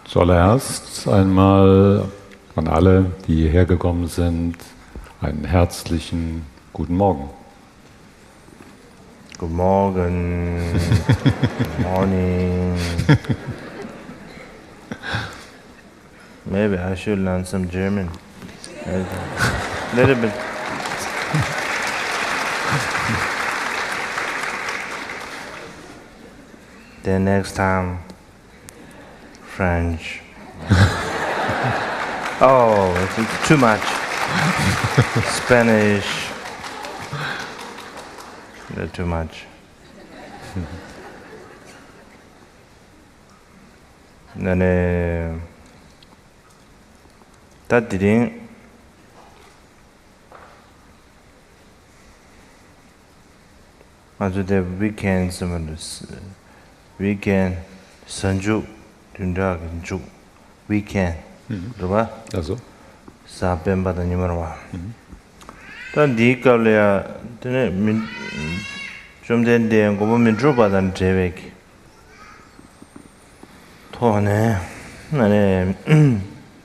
Zuallererst einmal an alle, die hierher gekommen sind, einen herzlichen guten Morgen. Good morning. Good morning. Maybe I should learn some German. A little bit. Then next time, French. Oh, it's too much. Spanish. Too much. Then that didn't. Also the weekend weekend Sanju Dundaginju weekend. Right? Also. Sapemba the number. Then the Kalia then from then the government drop than Jevik. Tone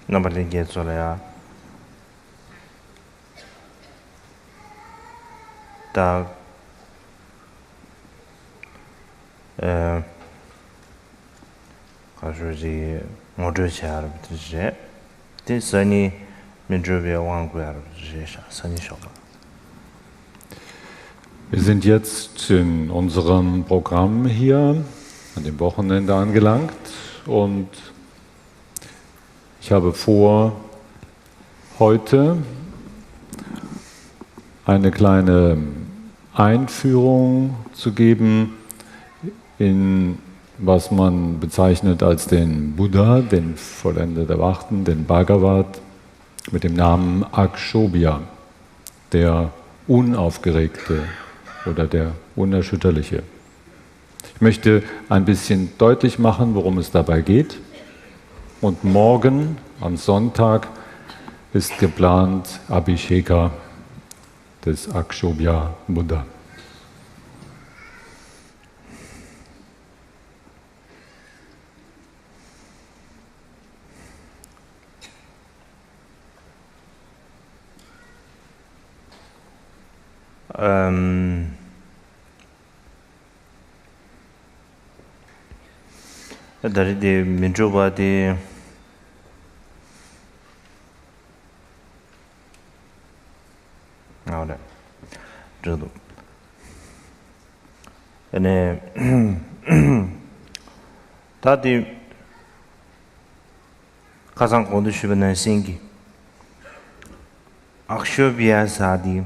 nobody gets all ya. Da 가지고 모두 잘 붙으지. 대선이 민주주의 왕국을 선이 쇼바. Wir sind jetzt in unserem Programm hier an dem Wochenende angelangt und ich habe vor, heute eine kleine Einführung zu geben in was man bezeichnet als den Buddha, den vollendet Erwachten, den Bhagavat, mit dem Namen Akshobhya, der Unaufgeregte oder der Unerschütterliche. Ich möchte ein bisschen deutlich machen, worum es dabei geht. Und morgen, am Sonntag, ist geplant Abhisheka des Akshobhya Buddha. Dari di Minjuba di ahora todo ene tadi 가장 고두시는 신기 Akshobhya Sadi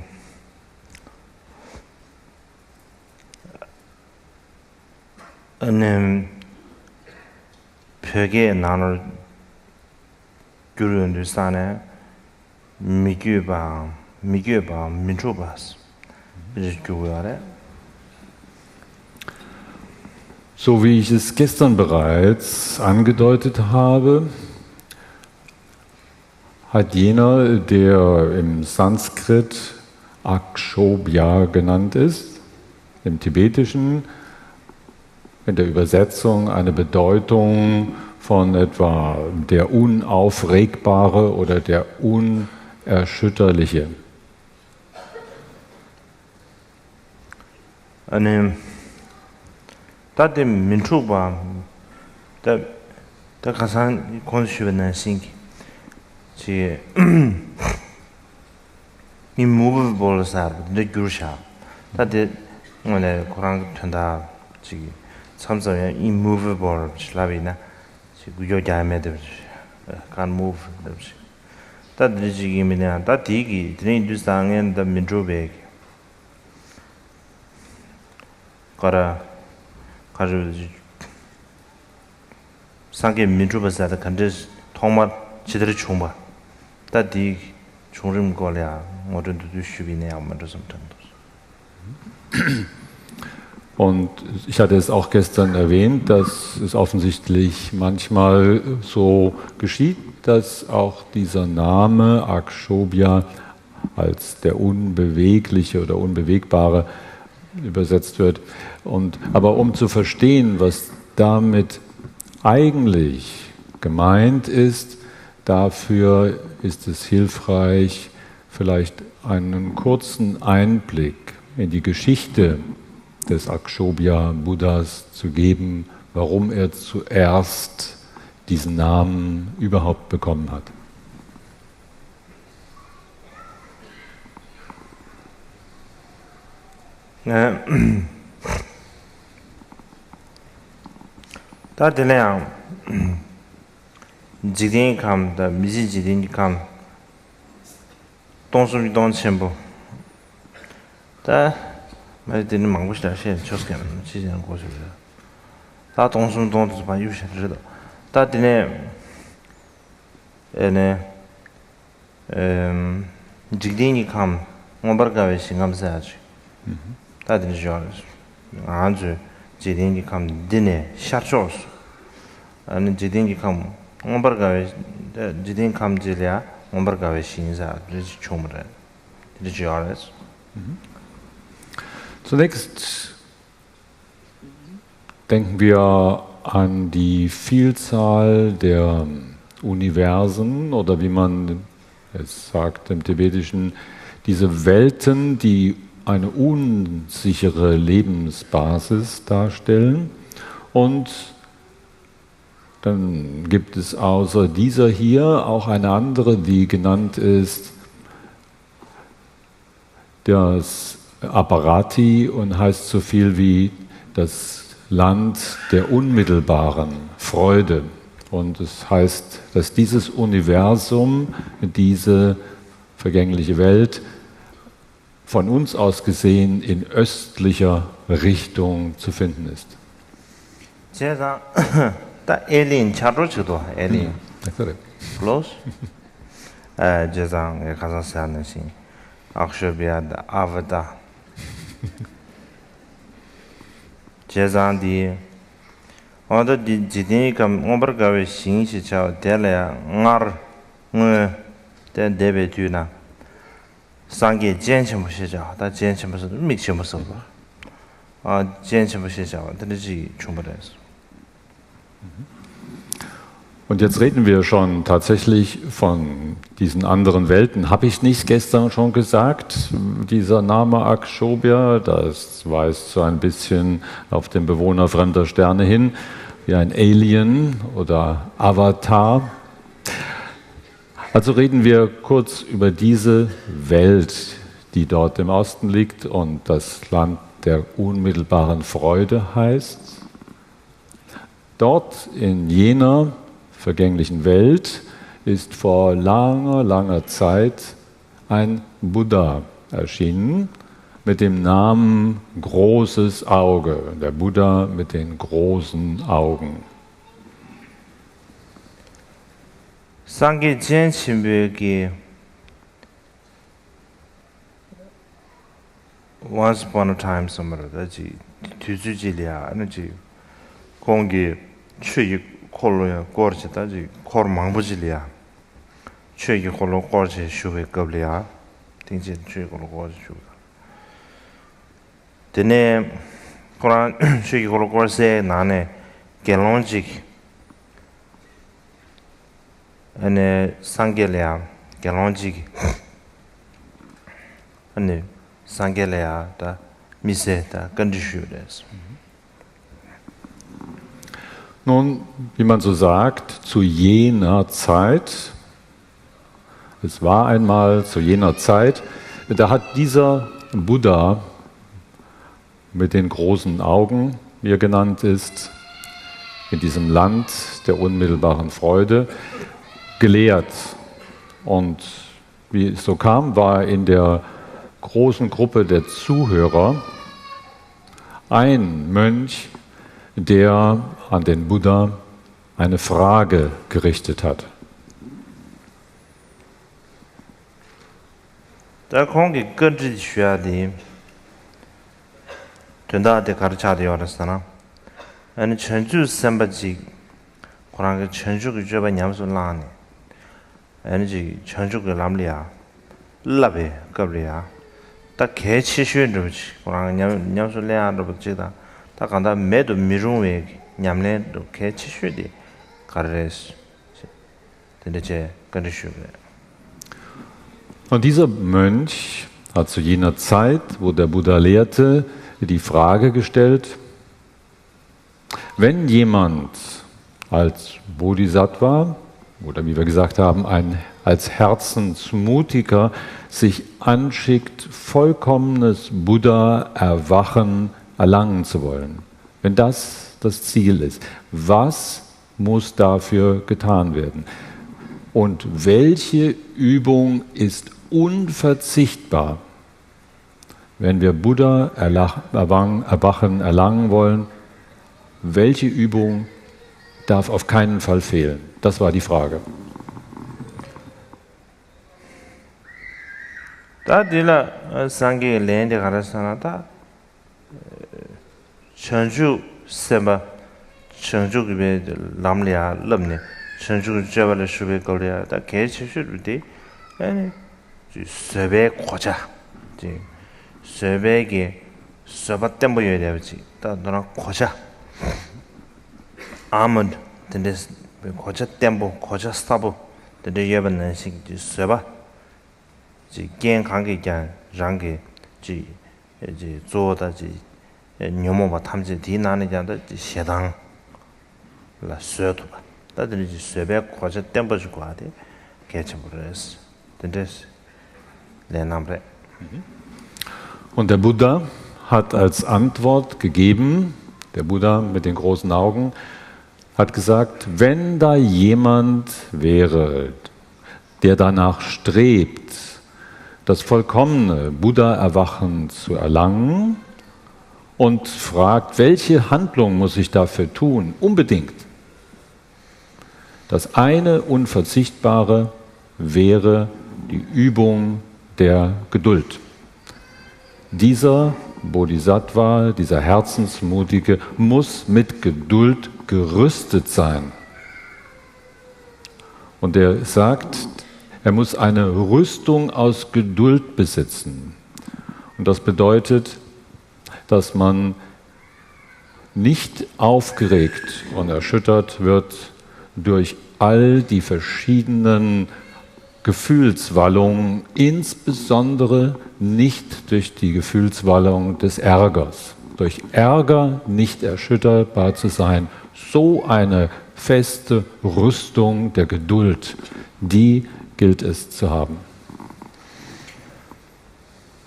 벽에 나눌 규르는 산에 미규바 민주바스 이제 So wie ich es gestern bereits angedeutet habe, hat jener, der im Sanskrit Akshobhya genannt ist, im Tibetischen in der Übersetzung eine Bedeutung von etwa der Unaufregbare oder der Unerschütterliche. 아니 다들 민초바 다 가산 콘슈베나 신기 지 immovable 사 데 규르샤 다들 오늘 코랑 된다 지 참서에 immovable 슬라비나 지 구조자메데 can move 다들 지기미나 다 디기 드린 두상엔 더 민초베 가라 가지고 상계 민주버사의 컨디션 통마 제대로 총바 다디 총림 거래야 모든 두 슈비네 아무도 좀 Und ich hatte es auch gestern erwähnt, dass es offensichtlich manchmal so geschieht, dass auch dieser Name Akshobhya als der Unbewegliche oder Unbewegbare übersetzt wird. Aber um zu verstehen, was damit eigentlich gemeint ist, dafür ist es hilfreich, vielleicht einen kurzen Einblick in die Geschichte des Akshobhya Buddhas zu geben, warum er zuerst diesen Namen überhaupt bekommen hat. Da dilang jidin kam da miji jidin kam dongsu dong chenpo da mai din mangbu shi da shi chos kan chi jian guo shi da dongsu dong zhi ba yu shi zhi da da dilang jidin kam ngombar ga wei xing am sa ji da dilang jiao an zhi jidin kam dine sha chos 아니 지딩이 감 엄버가에 지딩 감질이야 엄버가에 신사 그래서 좀을 이제 알았어. Zunächst denken wir an die Vielzahl der Universen oder wie man es sagt im Tibetischen, diese Welten, die eine unsichere Lebensbasis darstellen. Und dann gibt es außer dieser hier auch eine andere, die genannt ist das Aparati und heißt so viel wie das Land der unmittelbaren Freude. Und es heißt, dass dieses Universum, diese vergängliche Welt, von uns aus gesehen in östlicher Richtung zu finden ist. Da alien charrochdo alien close jazang kazan sanasi akshobhya da avada jazang di oda di jidin kam ombar gawe sing chi chao dela ngar ngue de debe tuna sangye jianchen bu shi chao da jianchen bu shi mi chen bu so ba jianchen bu shi chao de ji chung bu de. Und jetzt reden wir schon tatsächlich von diesen anderen Welten. Habe ich nicht gestern schon gesagt? Dieser Name Akshobhya, das weist so ein bisschen auf den Bewohner fremder Sterne hin, wie ein Alien oder Avatar. Also reden wir kurz über diese Welt, die dort im Osten liegt und das Land der unmittelbaren Freude heißt. Dort in jener vergänglichen Welt ist vor langer, langer Zeit ein Buddha erschienen mit dem Namen Großes Auge, der Buddha mit den großen Augen. Sangye Jianqinbyo ki once upon a time somewhere da ji tuzu ji liya ana ji kongi chöyi 콜로야 거르치다지 콜 망부질이야 최기 콜로 거르치 슈베 겁리야 딩지 최기 콜로 거르치 슈가 데네 코란 최기 콜로 거르세 나네 갤론직 아네 상겔이야 갤론직 아네 상겔이야 다 미세다 컨디슈데스. Nun, wie man so sagt, zu jener Zeit, es war einmal zu jener Zeit, da hat dieser Buddha mit den großen Augen, wie er genannt ist, in diesem Land der unmittelbaren Freude, gelehrt. Und wie es so kam, war in der großen Gruppe der Zuhörer ein Mönch, der an den Buddha eine Frage gerichtet hat. Da kongi gönji shuadi tunda de karchade yorasana ani chenju sambaji kurang chenju ge joba nyamsu lani ani ji chenju ge lamliya labe kabliya ta ke chi shuen ru chi kurang nyamsu lya ru chida ta kanda medo mirungwe nyamle do ke chi shudi karres tende che gönji shuade. Und dieser Mönch hat zu jener Zeit, wo der Buddha lehrte, die Frage gestellt, wenn jemand als Bodhisattva oder wie wir gesagt haben, als Herzensmutiger sich anschickt, vollkommenes Buddha-Erwachen erlangen zu wollen. Wenn das das Ziel ist, was muss dafür getan werden? Und welche Übung ist unverzichtbar, wenn wir Buddha-Erwachen erlangen wollen? Welche Übung darf auf keinen Fall fehlen? Das war die Frage. Da dila sangi lendi garasana da chanju sema chanju gibe lamlia lamne chanju jabala shube golya da ke chishudi ani sebe khoja ji sebe ge sabatem boye deji da dona khoja amund dendes khoja tembo khoja stabu de yeban sing ji seba 지健康게 랑게 지 이제 조다지 녀모바 탐지 디나네 잔다 시당 라 쇠도바 다들 이제 쇠배 과자 땜버지 과데 개체부르스 된데스 레남bre. Und der Buddha hat als Antwort gegeben, der Buddha mit den großen Augen, hat gesagt, wenn da jemand wäre, der danach strebt, das vollkommene Buddha-Erwachen zu erlangen und fragt, welche Handlung muss ich dafür tun? Unbedingt. Das eine Unverzichtbare wäre die Übung der Geduld. Dieser Bodhisattva, dieser Herzensmutige, muss mit Geduld gerüstet sein. Und er sagt, er muss eine Rüstung aus Geduld besitzen. Und das bedeutet, dass man nicht aufgeregt und erschüttert wird durch all die verschiedenen Gefühlswallungen, insbesondere nicht durch die Gefühlswallung des Ärgers. Durch Ärger nicht erschütterbar zu sein, so eine feste Rüstung der Geduld, die gilt es zu haben.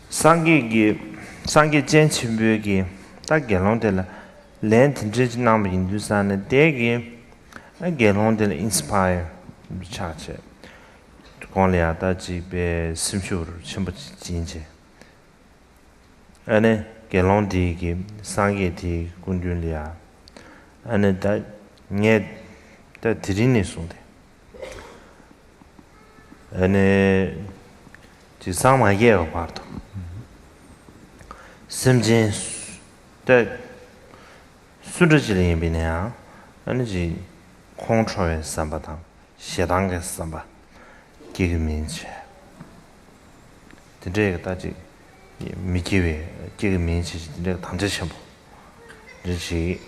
Sangi Jenchimbugi, da gelondela, lent Jijnam Indusana Degi, a gelondela inspire Chache. Konlia da jibe simshur chimbu jinje. Ane gelondi gi sangi di kundulia. Ane da nye da dirini sunde. ane ji sama ye parto simjin de sudjili binya ane ji control sambata shedang samba 기금민체 근데 다지 미기회 기금민체 근데 당제 첨부 이제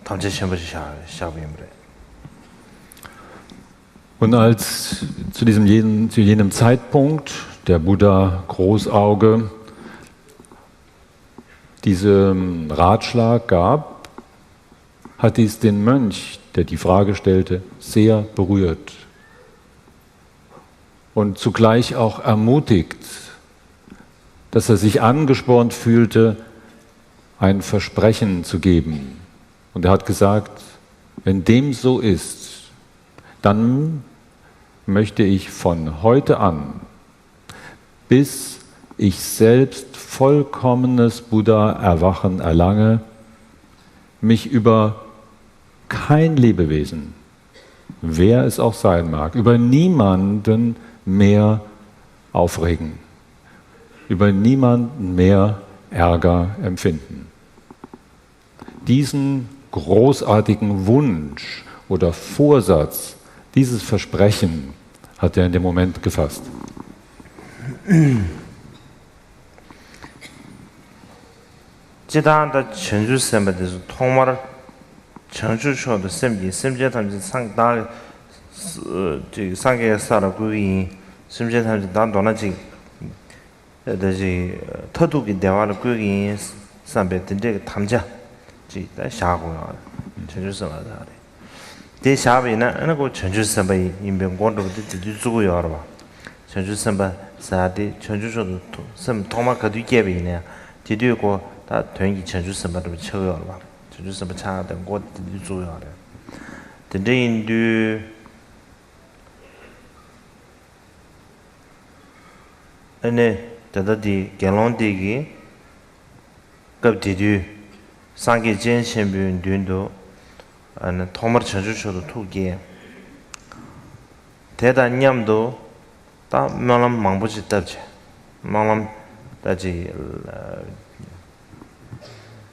당제 첨부 샤비임래. Und als zu jenem Zeitpunkt der Buddha Großauge diesen Ratschlag gab, hat dies den Mönch, der die Frage stellte, sehr berührt und zugleich auch ermutigt, dass er sich angespornt fühlte, ein Versprechen zu geben. Und er hat gesagt, wenn dem so ist, dann möchte ich von heute an, bis ich selbst vollkommenes Buddha-Erwachen erlange, mich über kein Lebewesen, wer es auch sein mag, über niemanden mehr aufregen, über niemanden mehr Ärger empfinden. Diesen großartigen Wunsch oder Vorsatz, dieses Versprechen hat er in dem Moment gefasst. 청주초도 심제 탐지 상다 지 상계 살아 구이 심제 탐지 난 도나지 다시 터두기 대화를 꾸기 삼배 된데 탐자 지 샤고요 전주선하다 대 샤베나 아니고 전주선바이 인병권도 뒤주고요 알아 전주선바 사디 전주선도 섬 토마카도 개비네 뒤뒤고 다 된기 전주선바도 쳐요 알아 전주선바 차던 곳 뒤주고요 알아 근데 인도 ane tadadi galondigi kapdidu sangi jen shenbu dundu ane tomar chanchu chodo tugi teda nyamdo ta malam mangbuchi tabche malam daji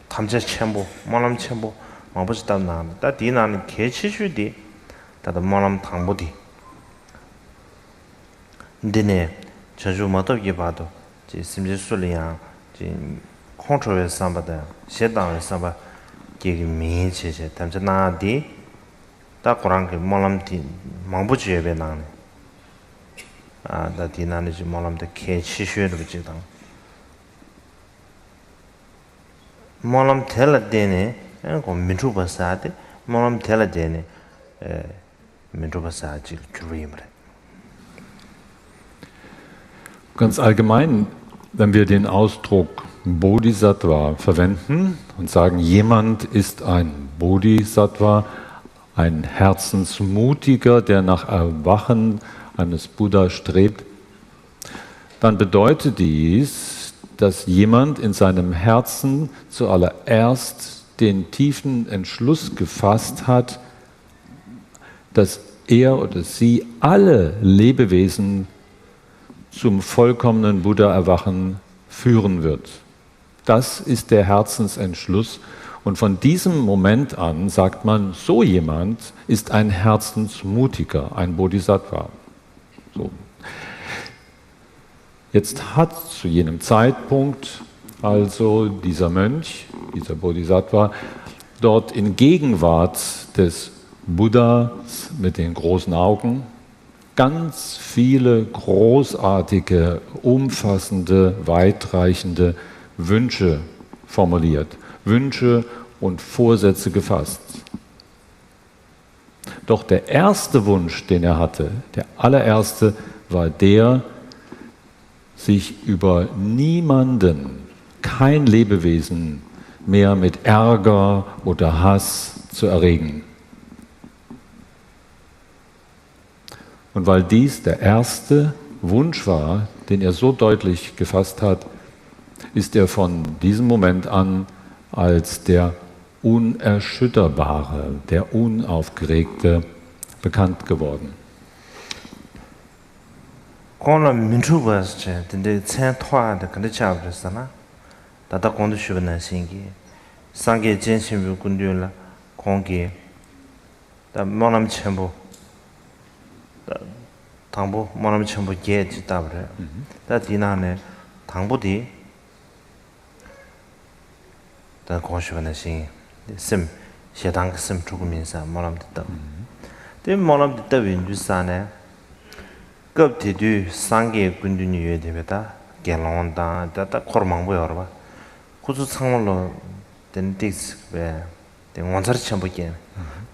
tamcha chenpo malam chenpo mangbuchi tab nani ta di nani kechi shu di tada malam tangbo di dine 전주 모토기 봐도 지 심지 술이야 지 컨트롤 삼바다 시당 삼바 기기 미치제 담자 나디 다 고랑게 몰람디 망부지에베 나네 아 다디 나네 지 몰람데 케치슈에도 비지당 몰람 텔라데네 에고 민투바사데 몰람 텔라데네 에 민투바사지 드림레 Ganz allgemein, wenn wir den Ausdruck Bodhisattva verwenden und sagen, jemand ist ein Bodhisattva, ein Herzensmutiger, der nach Erwachen eines Buddha strebt, dann bedeutet dies, dass jemand in seinem Herzen zuallererst den tiefen Entschluss gefasst hat, dass er oder sie alle Lebewesen zum vollkommenen Buddha-Erwachen führen wird. Das ist der Herzensentschluss. Und von diesem Moment an sagt man, so jemand ist ein Herzensmutiger, ein Bodhisattva. So. Jetzt hat zu jenem Zeitpunkt also dieser Mönch, dieser Bodhisattva, dort in Gegenwart des Buddhas mit den großen Augen ganz viele großartige, umfassende, weitreichende Wünsche formuliert, Wünsche und Vorsätze gefasst. Doch der erste Wunsch, den er hatte, der allererste, war der, sich über niemanden, kein Lebewesen mehr mit Ärger oder Hass zu erregen. Und weil dies der erste Wunsch war, den er so deutlich gefasst hat, ist er von diesem Moment an als der Unerschütterbare, der Unaufgeregte bekannt geworden. 당부 뭐라면 전부 게지 답을 다 디나네 당부디 다 고시원의 심 시당 심 조금인사 뭐라면 됐다 대 뭐라면 됐다 윈주사네 급디디 상계 군dun이 왜 되다 개론다 다다 코르망 보여 봐 구수 상물로 된 딕스 왜 원자리 전부 게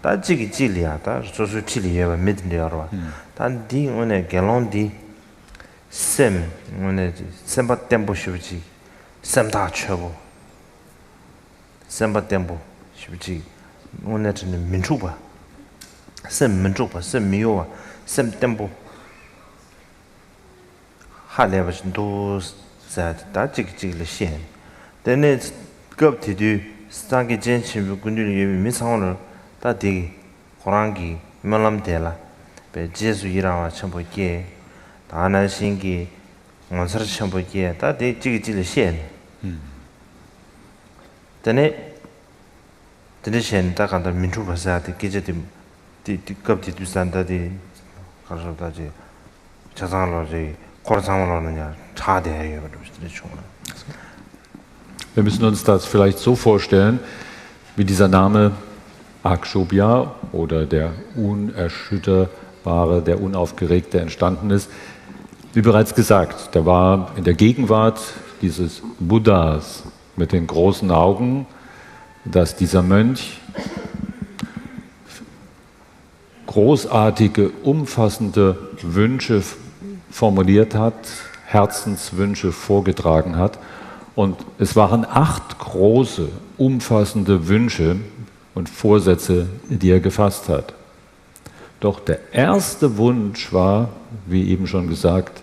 다 지기 질이야다 소소 질이야 믿는데요 단 디 오늘 갤론디 셈 오늘 셈바 템포 쉬지 셈다 쳐고 셈바 템포 쉬지 오늘 좀 민주바 셈 민주바 셈 미요와 셈 템포 하레버도 자다 지기지를 시엔 근데 급티디 상기 전신 군들이 미상원을 다디 고랑기 mellamdela be jesu irawa chambo ge dana singi ngonsar chambo ge da de jigi jili shen dene shen da kan da minchu basa de geje de kapti du san da de 가서 다지 자상으로 제 고르상으로는 차대해요 그러시더니 총. Wir müssen uns das vielleicht so vorstellen, wie dieser Name Akshobhya oder der Unerschütterbare, der Unaufgeregte entstanden ist. Wie bereits gesagt, der war in der Gegenwart dieses Buddhas mit den großen Augen, dass dieser Mönch großartige, umfassende Wünsche formuliert hat, Herzenswünsche vorgetragen hat. Und es waren 8 große, umfassende Wünsche und Vorsätze, die er gefasst hat. Doch der erste Wunsch war, wie eben schon gesagt,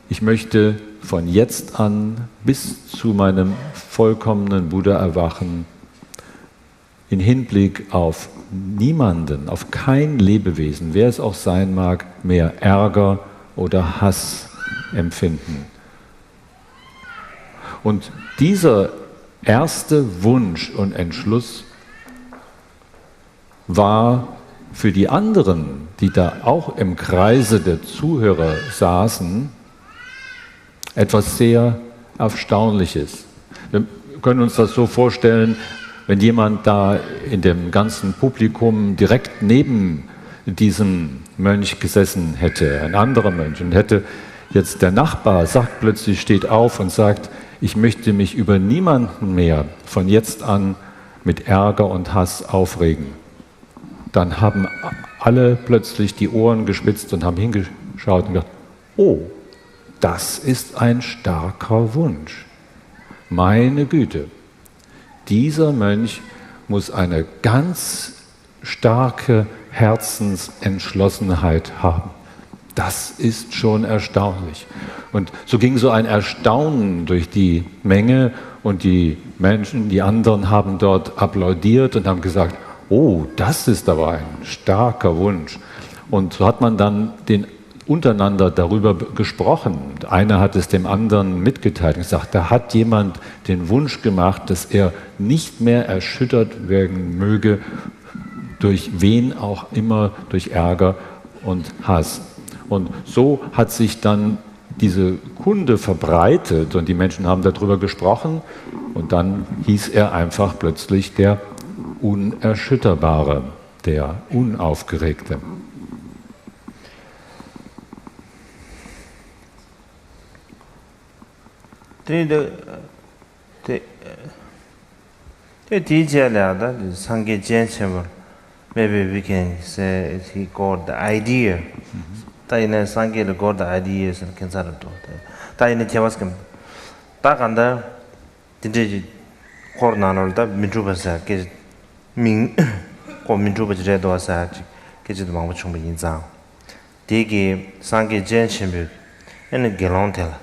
ich möchte von jetzt an bis zu meinem vollkommenen Buddha-Erwachen in Hinblick auf niemanden, auf kein Lebewesen, wer es auch sein mag, mehr Ärger oder Hass empfinden. Und dieser erste Wunsch und Entschluss war für die anderen, die da auch im Kreise der Zuhörer saßen, etwas sehr Erstaunliches. Wir können uns das so vorstellen, wenn jemand da in dem ganzen Publikum direkt neben diesem Mönch gesessen hätte, ein anderer Mönch, und hätte jetzt der Nachbar sagt plötzlich, steht auf und sagt, ich möchte mich über niemanden mehr von jetzt an mit Ärger und Hass aufregen. Dann haben alle plötzlich die Ohren gespitzt und haben hingeschaut und gedacht, oh, das ist ein starker Wunsch. Meine Güte, dieser Mönch muss eine ganz starke Herzensentschlossenheit haben. Das ist schon erstaunlich. Und so ging so ein Erstaunen durch die Menge und die Menschen, die anderen haben dort applaudiert und haben gesagt, oh, das ist aber ein starker Wunsch. Und so hat man dann untereinander darüber gesprochen. Einer hat es dem anderen mitgeteilt und gesagt, da hat jemand den Wunsch gemacht, dass er nicht mehr erschüttert werden möge, durch wen auch immer, durch Ärger und Hass. Und so hat sich dann diese Kunde verbreitet und die Menschen haben darüber gesprochen und dann hieß er einfach plötzlich der Unerschütterbare, der Unaufgeregte. Maybe we can say he got the idea. Taine sange the got the ideas and can sort of do. Taine javaskim. Takanda did corner da minjubasa ke ming ko minjubajre do sa ke jid mang chung bi inza. Digi sange jen chimbu en gelontel.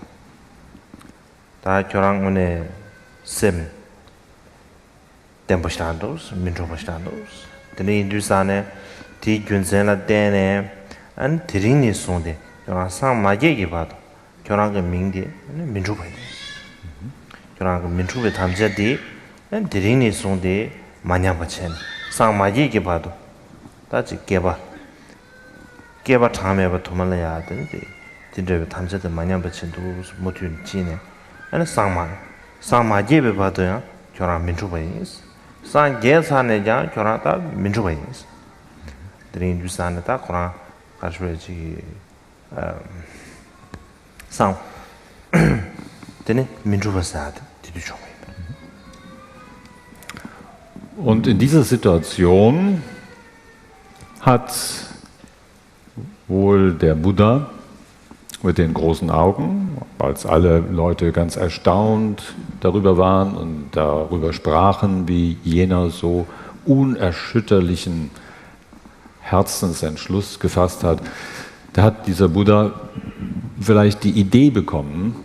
Ta chorang one sim tempo standos minjubastandos. Tene indusane ti gyunzela dene an tirini sonde yora sang maje gi ba do kyora ga mingde minju ba kyora ga minju be tamja di an tirini sonde manya ba chen sang maje gi ba do ta ji geba thame ba thumala ya de tinde be tamja de manya ba chen do mo tu ji ne an sang maje be ba do ya kyora minju ba is sang gesane ja kyora ta minju ba is 드린 주산에다 코나 가셔야지 상 되네 민주버사드 디디죠. Und in dieser Situation hat wohl der Buddha mit den großen Augen, als alle Leute ganz erstaunt darüber waren und darüber sprachen, wie jener so unerschütterlichen Herzensentschluss gefasst hat, da hat dieser Buddha vielleicht die Idee bekommen,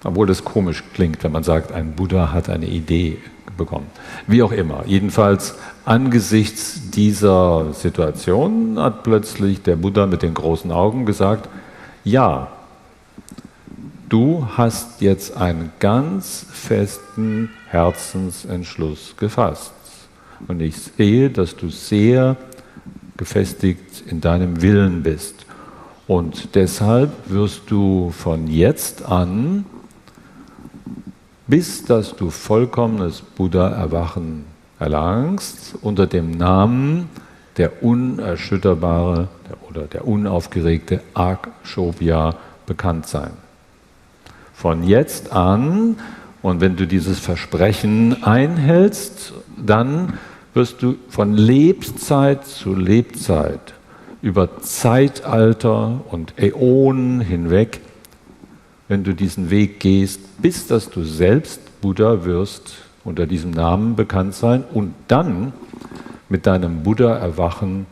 obwohl das komisch klingt, wenn man sagt, ein Buddha hat eine Idee bekommen. Wie auch immer. Jedenfalls angesichts dieser Situation hat plötzlich der Buddha mit den großen Augen gesagt, ja, du hast jetzt einen ganz festen Herzensentschluss gefasst. Und ich sehe, dass du sehr gefestigt in deinem Willen bist. Und deshalb wirst du von jetzt an, bis dass du vollkommenes Buddha-Erwachen erlangst, unter dem Namen der Unerschütterbare, der oder der unaufgeregte Akshobhya bekannt sein. Von jetzt an, und wenn du dieses Versprechen einhältst, dann wirst du von Lebenszeit zu Lebzeit über Zeitalter und Äonen hinweg, wenn du diesen Weg gehst, bis dass du selbst Buddha wirst, unter diesem Namen bekannt sein und dann mit deinem Buddha-Erwachen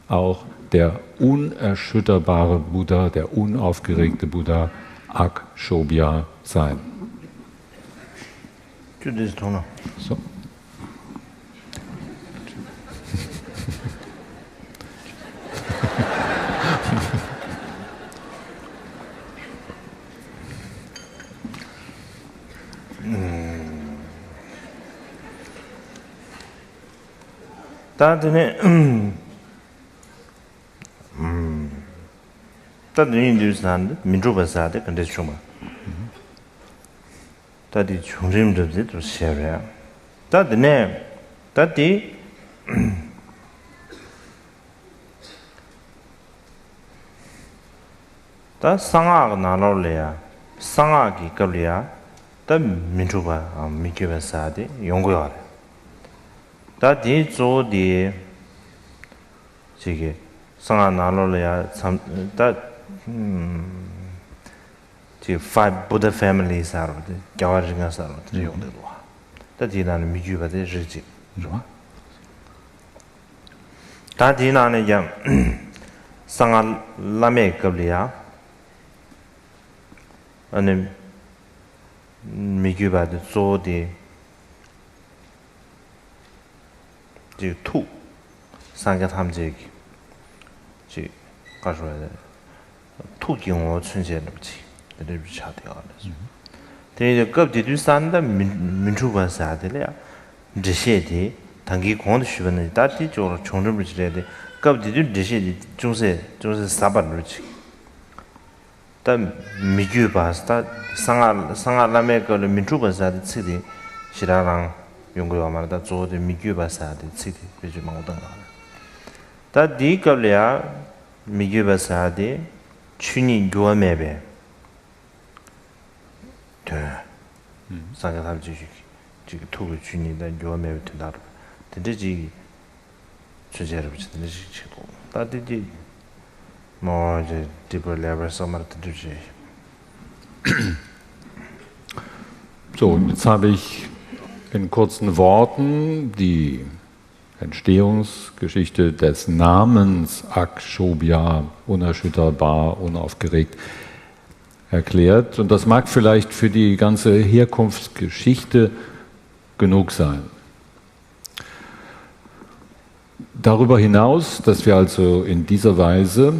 auch der unerschütterbare Buddha, der unaufgeregte Buddha Akshobhya sein. So. 다들 인도산 민주바사데 근데 좀 다들 중심들도 셔야 다들 다 상아가 나올래야 상아기 걸려야 다 민주바 미케바사데 연구하래 다디 조디 저게 상아 나올래야 참다 지 five Buddha families are the Gyawarjinga are the Yongdwa. That is an Miju the Riji. That is an young Sanga Lame Kablia and then Miguba the Zodi the two Sangatamjig. 투경어 춘제는지 이렇게 차대가 그래서 대제 급지도 산다 민주바사들이야 지시디 단기 공원 주변에 다티 쪽으로 총점을 지려야 돼 급지도 지시디 중세 사바르지 다 미규바스다 상아라메 그 민주바사의 치디 시라랑 연구가 말다 조데 미규바사의 치디 그지 망던 거 다 디급이야 미규바사디 춘이 교매베 돼 상가담지 지금 투고 춘이다 교매베 된다 근데지 주제를 붙이는 식으로 다들 뭐 이제 deeper level sommertüje So, und jetzt habe ich in kurzen Worten die Entstehungsgeschichte des Namens Akshobhya, unerschütterbar, unaufgeregt, erklärt. Und das mag vielleicht für die ganze Herkunftsgeschichte genug sein. Darüber hinaus, dass wir also in dieser Weise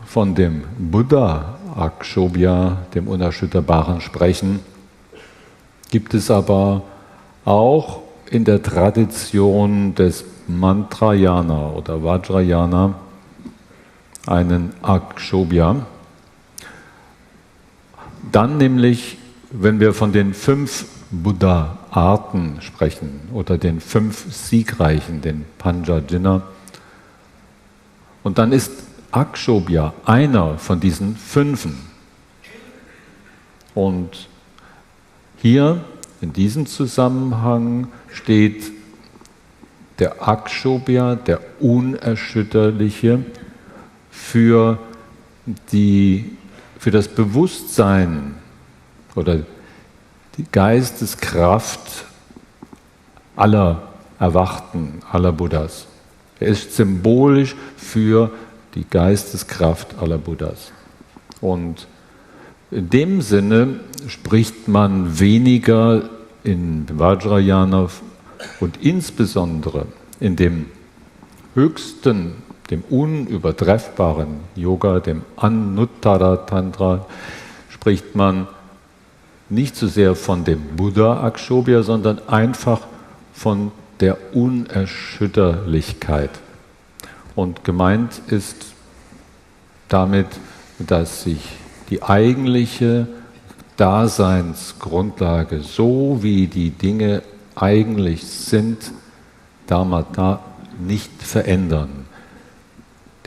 von dem Buddha Akshobhya, dem Unerschütterbaren, sprechen, gibt es aber auch in der Tradition des Mantrayana oder Vajrayana einen Akshobhya. Dann nämlich, wenn wir von den 5 Buddha-Arten sprechen oder den 5 Siegreichen, den Panchajina. Und dann ist Akshobhya einer von diesen 5. Und hier in diesem Zusammenhang steht der Akshobhya, der Unerschütterliche, für das Bewusstsein oder die Geisteskraft aller Erwachten, aller Buddhas. Er ist symbolisch für die Geisteskraft aller Buddhas. Und in dem Sinne spricht man weniger in Vajrayana und insbesondere in dem höchsten, dem unübertreffbaren Yoga, dem Anuttara Tantra, spricht man nicht so sehr von dem Buddha Akshobhya, sondern einfach von der Unerschütterlichkeit. Und gemeint ist damit, dass sich die eigentliche Daseinsgrundlage, so wie die Dinge eigentlich sind, Dharmata, nicht verändern.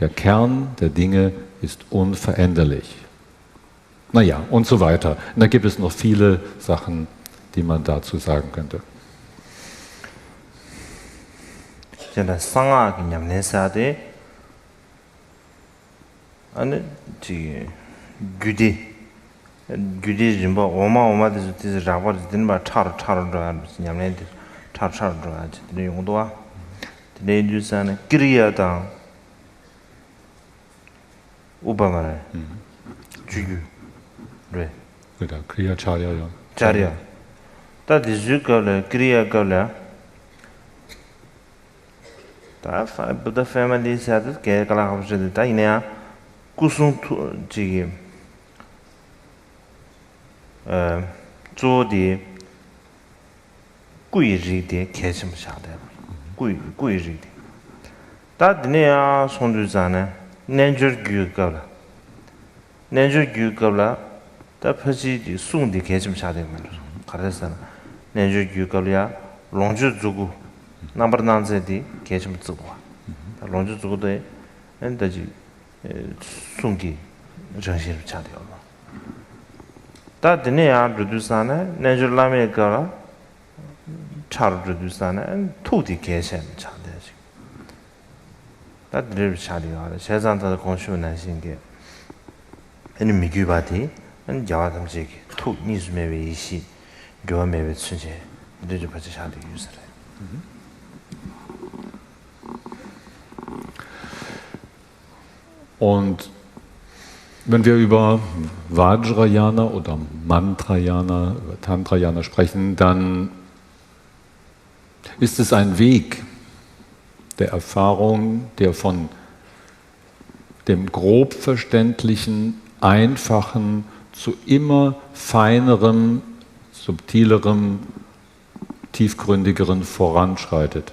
Der Kern der Dinge ist unveränderlich. Naja, und so weiter. Und da gibt es noch viele Sachen, die man dazu sagen könnte. Gudi rimba oma de rabar din ba char nyamne char de yongdoa de yusan kriya da ubamara jugu re Genau, Kriya Charya, ja. charya da de jugala kriya gala da Buddha family said ke kala habse da ina kusung ji做的贵人的开什么下的贵人的，但今年啊，宋主任呢，年纪高了，但不是的宋的开什么下的嘛，看得上，年纪高了呀，龙珠足够，那不能在的开什么足够啊？龙珠足够的，那就宋的真心下的了。다 드네야 루두사네 내줄라메 가라 차르 루두사네 토디 계셈 차데지 다 드르 차디가 세상다 공슈난 신게 아니 미규바디 안 야와담지 토 니즈메베 이시 료메베 춘제 드르 바지 차디 유스레 Und wenn wir über Vajrayana oder Mantrayana, über Tantrayana sprechen, dann ist es ein Weg der Erfahrung, der von dem grob verständlichen, einfachen zu immer feinerem, subtilerem, tiefgründigeren voranschreitet.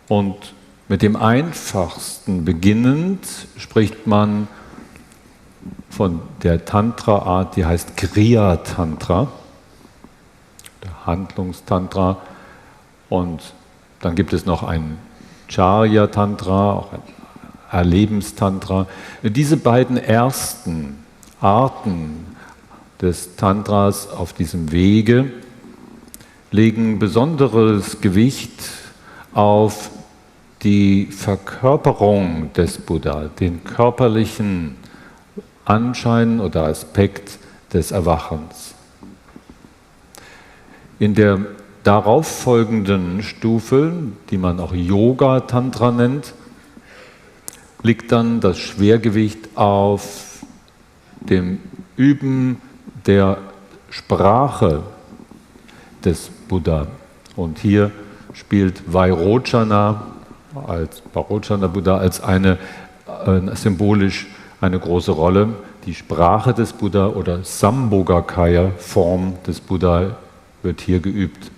Und mit dem Einfachsten beginnend spricht man von der Tantra-Art, die heißt Kriya-Tantra, der Handlungstantra. Und dann gibt es noch ein Charya-Tantra, auch ein Erlebenstantra. Diese beiden ersten Arten des Tantras auf diesem Wege legen besonderes Gewicht auf die Verkörperung des Buddha, den körperlichen Anschein oder Aspekt des Erwachens. In der darauf folgenden Stufe, die man auch Yoga-Tantra nennt, liegt dann das Schwergewicht auf dem Üben der Sprache des Buddha. Und hier spielt Vairochana als Vairochana Buddha als symbolisch eine große Rolle. Die Sprache des Buddha oder Sambhogakaya, Form des Buddha, wird hier geübt.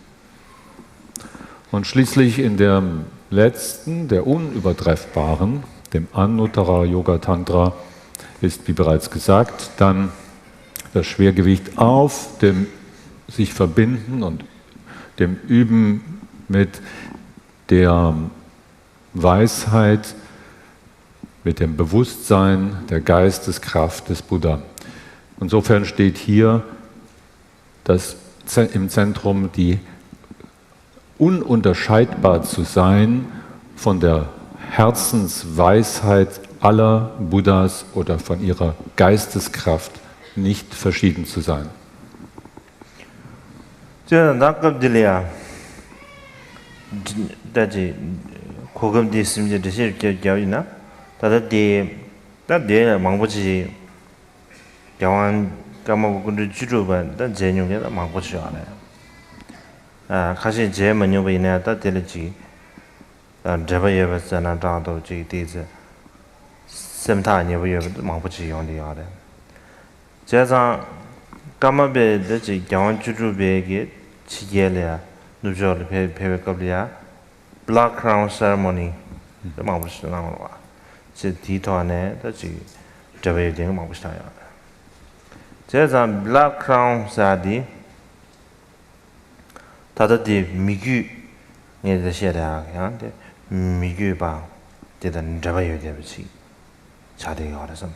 Und schließlich in der letzten, der unübertreffbaren, dem Anuttara Yoga Tantra, ist, wie bereits gesagt, dann das Schwergewicht auf dem sich verbinden und dem Üben mit der Weisheit, mit dem Bewusstsein der Geisteskraft des Buddha. Insofern steht hier im Zentrum die ununterscheidbar zu sein von der Herzensweisheit aller Buddhas oder von ihrer Geisteskraft nicht verschieden zu sein. 고금 됐으면 되실 겨우나 다들 다들 망보지 야wan 까먹고 주로반 단 제용에다 망보지 않아요. 아 가시 제 문요베나 다들지 저버여버잖아 다도 지디즈 셈타니버여 망보지 용디야래. 제가 까먹베지 야wan 주로베게 지게래 누저를 배배급이야. Black Crown Ceremony, the Mabush Namawa. Said Titone, that's it. Javay Ding Mabushaya. There's a Black Crown Sadi Tata de Migu near the Sheda, Migu Ba, 대단 잡아야 되지. 자대가 알아서.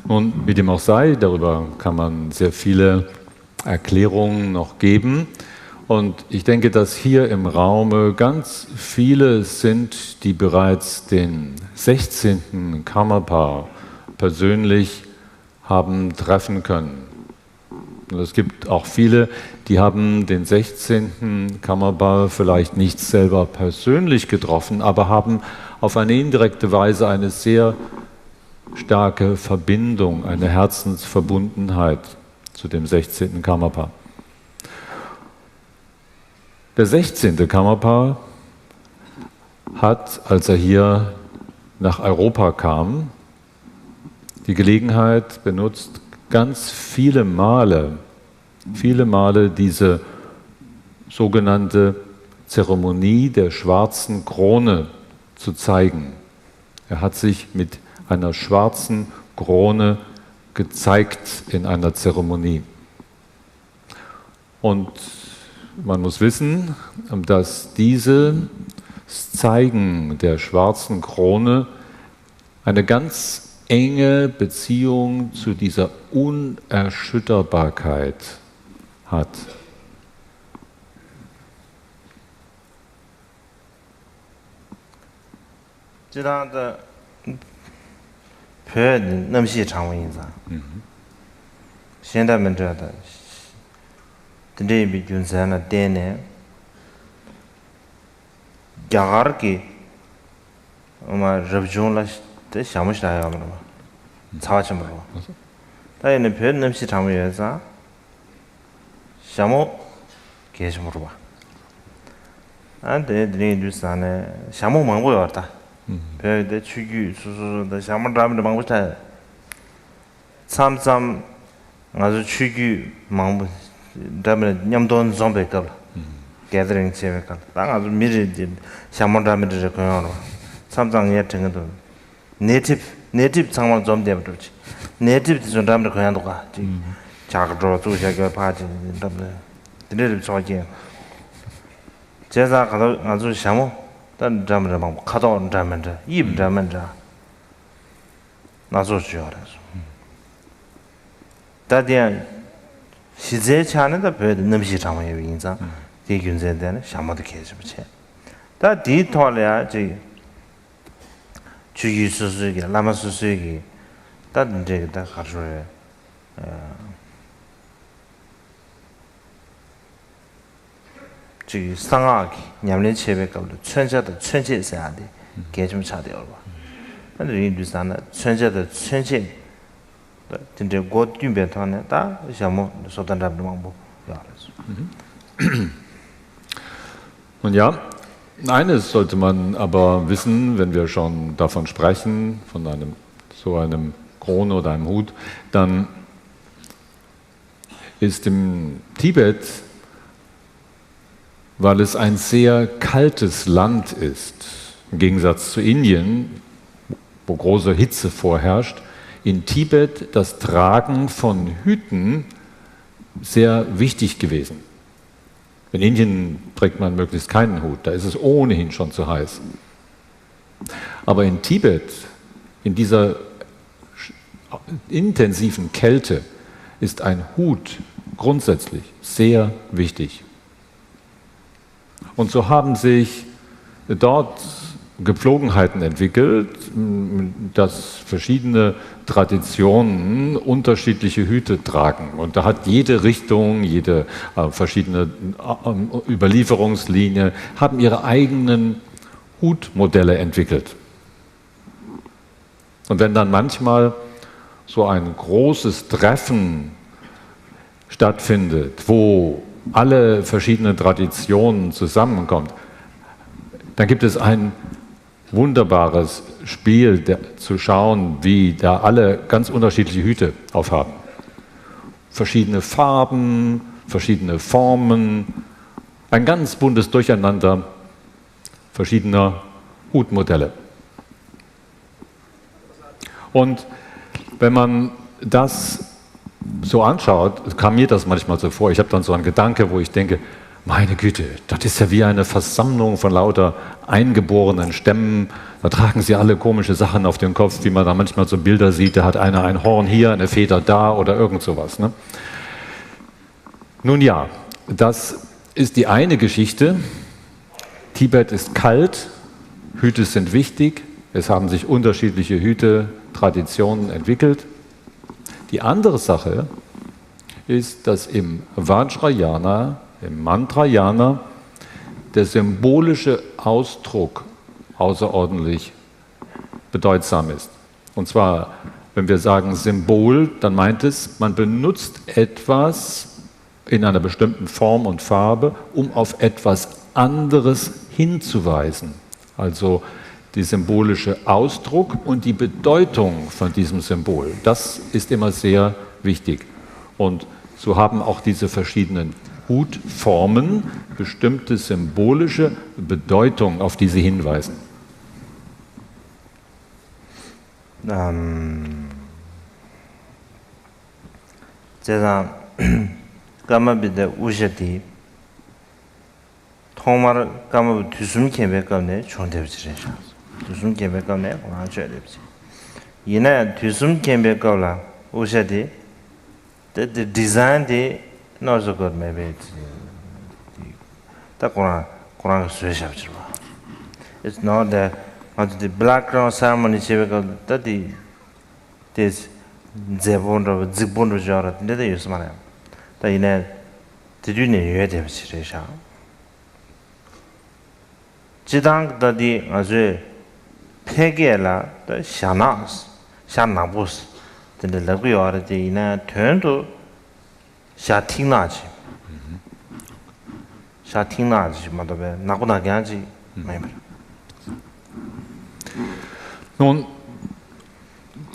Nun, wie dem auch sei, darüber kann man sehr viele Erklärungen noch geben. Und ich denke, dass hier im Raume ganz viele sind, die bereits den 16. Karmapa persönlich haben treffen können. Und es gibt auch viele, die haben den 16. Karmapa vielleicht nicht selber persönlich getroffen, aber haben auf eine indirekte Weise eine sehr starke Verbindung, eine Herzensverbundenheit zu dem 16. Karmapa. Der 16. Karmapa hat, als er hier nach Europa kam, die Gelegenheit benutzt, ganz viele Male diese sogenannte Zeremonie der schwarzen Krone zu zeigen. Er hat sich mit einer schwarzen Krone gezeigt in einer Zeremonie. Und man muss wissen, dass dieses Zeigen der schwarzen Krone eine ganz enge Beziehung zu dieser Unerschütterbarkeit hat. Dendri Junzana Dene Garki Rabjunla Shamushaya Tawachamro. That in the Pernam Sitamuza Shamo Keshmurwa. And the Dusana Shamu Manguata. The Chugu, the Shamadram the Manguta. Some as a Chugu Mangu. Nyamdon zombie gathering chemical. That was mirrored Shamadamid. Something yet native someone zombie approach. Native is on Damda Koyandoka. Chakadro to Jaga party in the native soil. Jeza Azu Shamo, then Dramamon, cut on Dramanda, even Dramanda. Nazo Joras. That day. 시제 차는다 배드 넘시 장마의 인자 대균제되는 샤마도 계속체 다 디토리아 지 주기수수기 라마수수기 다 이제 다 가르쳐요 지 상하기 냠린 체백감도 천자도 천체해야 돼 개좀 차대요 봐 근데 인도산은 천자도 천체 진짜 곧 준비하네 다 샤모 소단답도 망보 Und ja, eines sollte man aber wissen, wenn wir schon davon sprechen, von so einem Krone oder einem Hut, dann ist im Tibet, weil es ein sehr kaltes Land ist, im Gegensatz zu Indien, wo große Hitze vorherrscht, in Tibet das Tragen von Hüten sehr wichtig gewesen. In Indien trägt man möglichst keinen Hut, da ist es ohnehin schon zu heiß. Aber in Tibet, in dieser intensiven Kälte, ist ein Hut grundsätzlich sehr wichtig. Und so haben sich dort Gepflogenheiten entwickelt, dass verschiedene Traditionen unterschiedliche Hüte tragen. Und da hat jede Richtung, jede verschiedene Überlieferungslinie, haben ihre eigenen Hutmodelle entwickelt. Und wenn dann manchmal so ein großes Treffen stattfindet, wo alle verschiedenen Traditionen zusammenkommen, dann gibt es ein wunderbares Spiel, zu schauen, wie da alle ganz unterschiedliche Hüte aufhaben. Verschiedene Farben, verschiedene Formen, ein ganz buntes Durcheinander verschiedener Hutmodelle. Und wenn man das so anschaut, kam mir das manchmal so vor, ich habe dann so einen Gedanke, wo ich denke, meine Güte, das ist ja wie eine Versammlung von lauter eingeborenen Stämmen. Da tragen sie alle komische Sachen auf dem Kopf, wie man da manchmal so Bilder sieht. Da hat einer ein Horn hier, eine Feder da oder irgend sowas. Ne? Nun ja, das ist die eine Geschichte. Tibet ist kalt, Hüte sind wichtig. Es haben sich unterschiedliche Hüte-Traditionen entwickelt. Die andere Sache ist, dass im Vajrayana, im Mantrayana, der symbolische Ausdruck außerordentlich bedeutsam ist. Und zwar, wenn wir sagen Symbol, dann meint es, man benutzt etwas in einer bestimmten Form und Farbe, um auf etwas anderes hinzuweisen. Also der symbolische Ausdruck und die Bedeutung von diesem Symbol, das ist immer sehr wichtig. Und so haben auch diese verschiedenen Hutformen bestimmte symbolische Bedeutung, auf die sie hinweisen. 제가 까마비데 우셔디 통마를 까마비 두숨 개백감네 존대비지래셔 두숨 개백감네 와줘야되지 이내 두숨 개백감라 우셔디 the design de nozo god maybe ta Quran sueshabjirwa it's not the background ceremony chebeka that this zebonro zigbonro jara de yusmana ta ine tidune yedebjiresha jidang dadi azwe pegela the shanabus the laguyor de ina turn to shatingnaji madabe nagunagyanji maimer. Nun,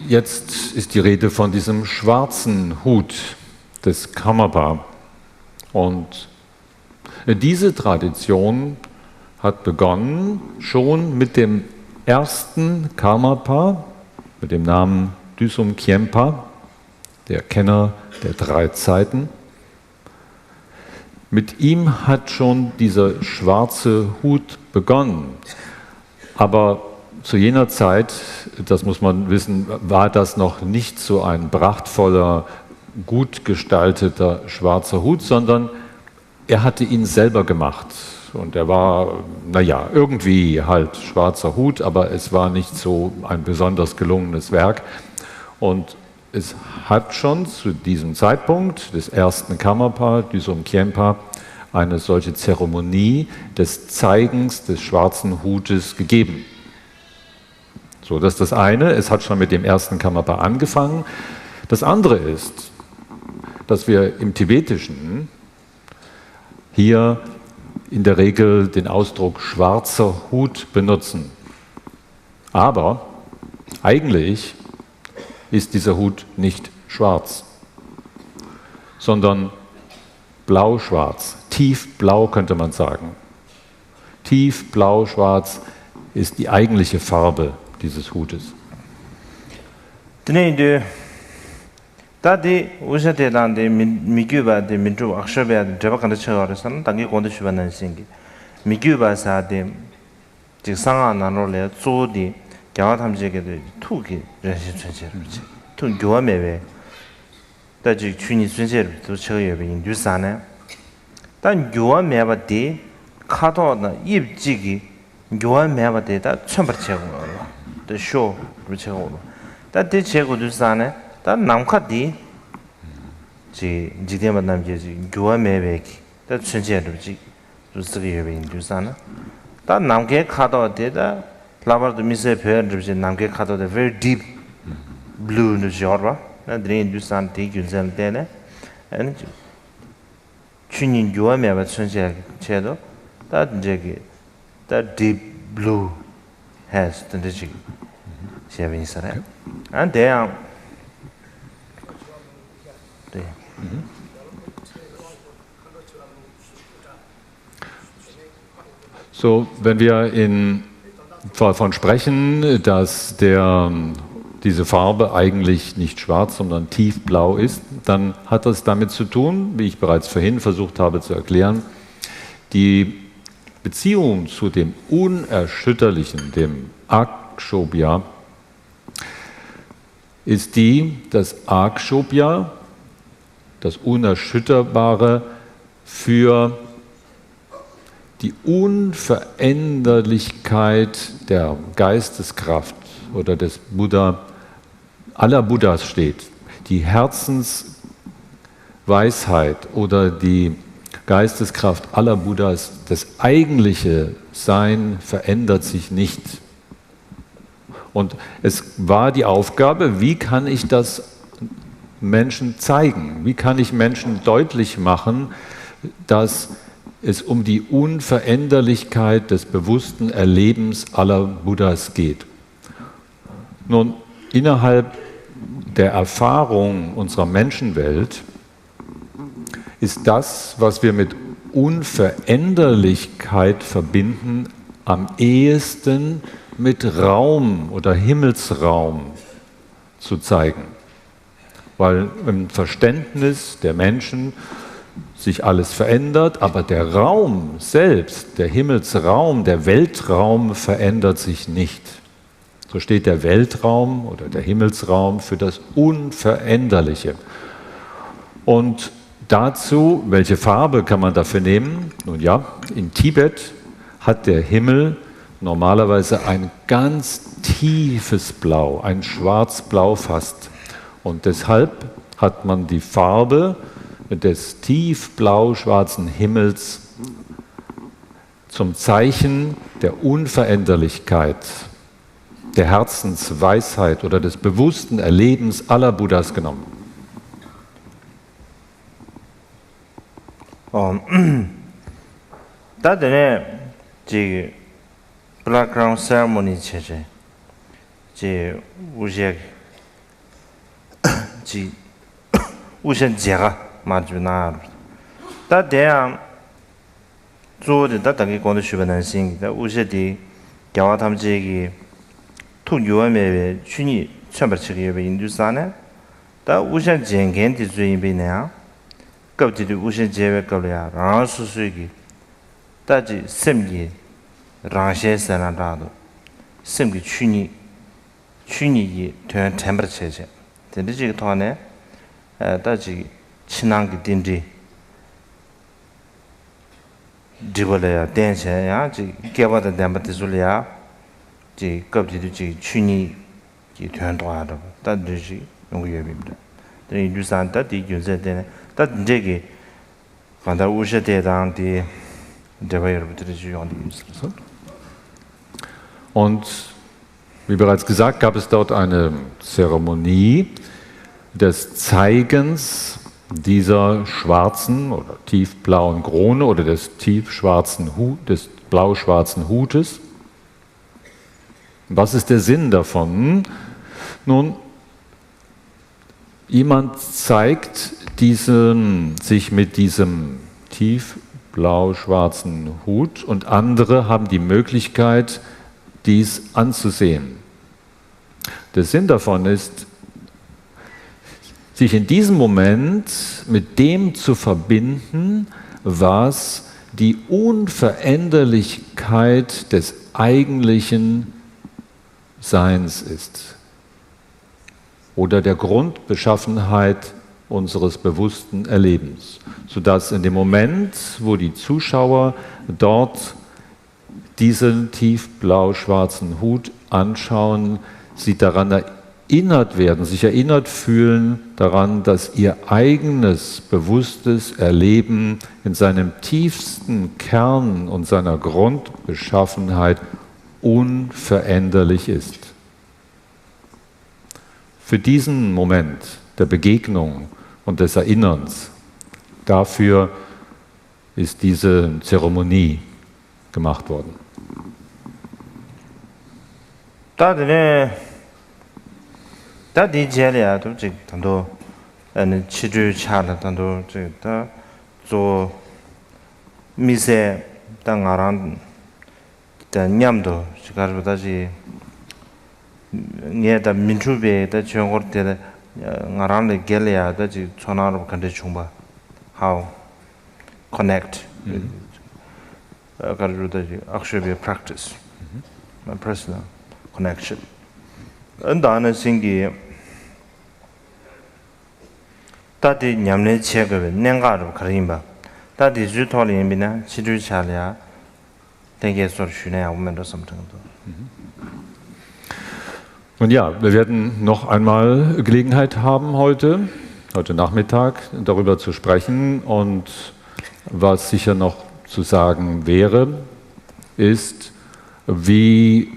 jetzt ist die Rede von diesem schwarzen Hut des Karmapa. Und diese Tradition hat begonnen schon mit dem ersten Karmapa, mit dem Namen Dusum Khyentpa, der Kenner der 3 Zeiten. Mit ihm hat schon dieser schwarze Hut begonnen. Aber zu jener Zeit, das muss man wissen, war das noch nicht so ein prachtvoller, gut gestalteter schwarzer Hut, sondern er hatte ihn selber gemacht. Und er war, naja, irgendwie halt schwarzer Hut, aber es war nicht so ein besonders gelungenes Werk. Und es hat schon zu diesem Zeitpunkt des ersten Karmapa, Dusum Khyentpa, eine solche Zeremonie des Zeigens des schwarzen Hutes gegeben. So, das ist das eine, es hat schon mit dem ersten Karmapa angefangen. Das andere ist, dass wir im Tibetischen hier in der Regel den Ausdruck schwarzer Hut benutzen. Aber eigentlich ist dieser Hut nicht schwarz, sondern blau-schwarz, tiefblau könnte man sagen. Tiefblau-schwarz ist die eigentliche Farbe dieses Hutes. Tadi usate dande miguba de minju akshabya de bakanda chagaresan tangi konde shubanan singi miguba sa de jiksanga nanole zodi gyawa thamjege de tugi renshi chuncheruchi tu gyowa mewe da ji chuni chuncheru to chagaye be indu sane dan gyowa meba de kado na ibjigi gyowa meba de da chombar chego de sho ru chego da de chego du sane 다 남카디 지 지대만 남게지 교화 매백이 다 천지야르지 루스게 예배 인두사나 다 남게 카도 데다 라바도 미세 페르지 남게 카도 데 very deep blue no jorba 나 드린 인두산 데 균선 데네 아니 춘인 교화 매바 천지야 제도 다 이제 다 deep blue has 든지 제가 인사래 안 돼요. So, wenn wir davon sprechen, dass diese Farbe eigentlich nicht schwarz, sondern tiefblau ist, dann hat das damit zu tun, wie ich bereits vorhin versucht habe zu erklären, Die Beziehung zu dem Unerschütterlichen, dem Akshobhya, ist die, dass Akshobhya, das Unerschütterbare, für die Unveränderlichkeit der Geisteskraft oder des Buddha, aller Buddhas steht. Die Herzensweisheit oder die Geisteskraft aller Buddhas, das eigentliche Sein verändert sich nicht. Und es war die Aufgabe, wie kann ich das Menschen zeigen? Wie kann ich Menschen deutlich machen, dass es um die Unveränderlichkeit des bewussten Erlebens aller Buddhas geht? Nun, innerhalb der Erfahrung unserer Menschenwelt ist das, was wir mit Unveränderlichkeit verbinden, am ehesten mit Raum oder Himmelsraum zu zeigen. Weil im Verständnis der Menschen sich alles verändert, aber der Raum selbst, der Himmelsraum, der Weltraum verändert sich nicht. So steht der Weltraum oder der Himmelsraum für das Unveränderliche. Und dazu, welche Farbe kann man dafür nehmen? Nun ja, in Tibet hat der Himmel normalerweise ein ganz tiefes Blau, ein Schwarzblau fast. Und deshalb hat man die Farbe des tiefblau-schwarzen Himmels zum Zeichen der Unveränderlichkeit, der Herzensweisheit oder des bewussten Erlebens aller Buddhas genommen. Da die Background Ceremony cheche, die Ushen Jera Marjuna. Da der so da danke Gott für den Sing, da Ushedi Gawatam Jegi Tu Yuame Chuni Chamberchigi in Dusane, da Ushen Jengen die Zuin Binea, Gauti die Ushen Jeve Galia, Ransusugi, da die Semgi Rangshe Sanadado, Semgi Chuni turn temperature. Den Digi Tone, Daji Chinang Dindi Dibolea, Dance, Gava the Dambatizulia, the Gabdi Chuni, the turned water, that Digi, and we have him. Then you use that, you said then that Jiggy, when the Usha did on the way of the on the use. Und wie bereits gesagt, gab es dort eine Zeremonie des Zeigens dieser schwarzen oder tiefblauen Krone oder des des blau-schwarzen Hutes. Was ist der Sinn davon? Nun, jemand zeigt sich mit diesem tiefblau-schwarzen Hut und andere haben die Möglichkeit, dies anzusehen. Der Sinn davon ist, sich in diesem Moment mit dem zu verbinden, was die Unveränderlichkeit des eigentlichen Seins ist oder der Grundbeschaffenheit unseres bewussten Erlebens, sodass in dem Moment, wo die Zuschauer dort diesen tiefblau-schwarzen Hut anschauen, sie daran erinnert werden, sich erinnert fühlen daran, dass ihr eigenes bewusstes Erleben in seinem tiefsten Kern und seiner Grundbeschaffenheit unveränderlich ist. Für diesen Moment der Begegnung und des Erinnerns, dafür ist diese Zeremonie gemacht worden. Da die Jelia, du Tando, eine Chidu Chala, Tando, da so Mise, Dangaran, der Nyamdo, Chikarutaji, near the Minchube, that you got the Naranda Gelia, that you turn out of Kandechumba. How connect? Akshobhya practice, my personal connection. Andana singi tadi nyamne chegave nengaru karimba. Tadi jutoli imbina chidu chalya denke sor shune aumen something. Und ja, wir werden noch einmal Gelegenheit haben heute Nachmittag, darüber zu sprechen. Und was sicher noch zu sagen wäre, ist, wie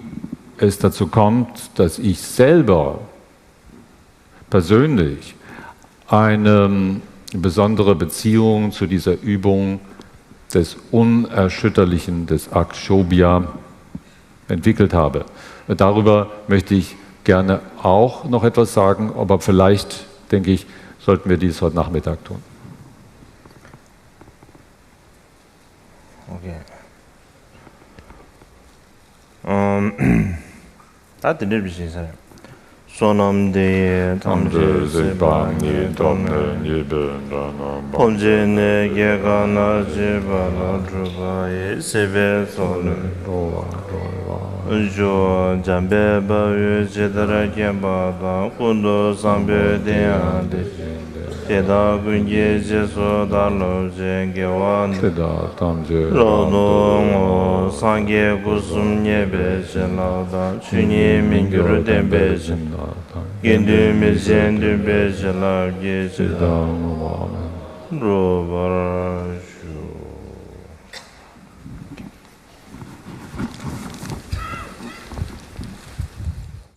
es dazu kommt, dass ich selber persönlich eine besondere Beziehung zu dieser Übung des Unerschütterlichen, des Akshobhya entwickelt habe. Darüber möchte ich gerne auch noch etwas sagen, aber vielleicht, denke ich, sollten wir dies heute Nachmittag tun. Okay. Da dinner bisschen sare. Sonam de tamje Zebani Domne Niben Pomje ne Yegana Jibana Druba Sebe Sonam Jo Jambe Bayu Jedara Kemba Kundo Sambe de Teda Gunje Jeso Dalo Jengewan Teda Tamje Lono Sange Gusum Nyebe Jelada Chunye Minguru Dembe Gendu Mizendu Bejela Gejeda Robarashu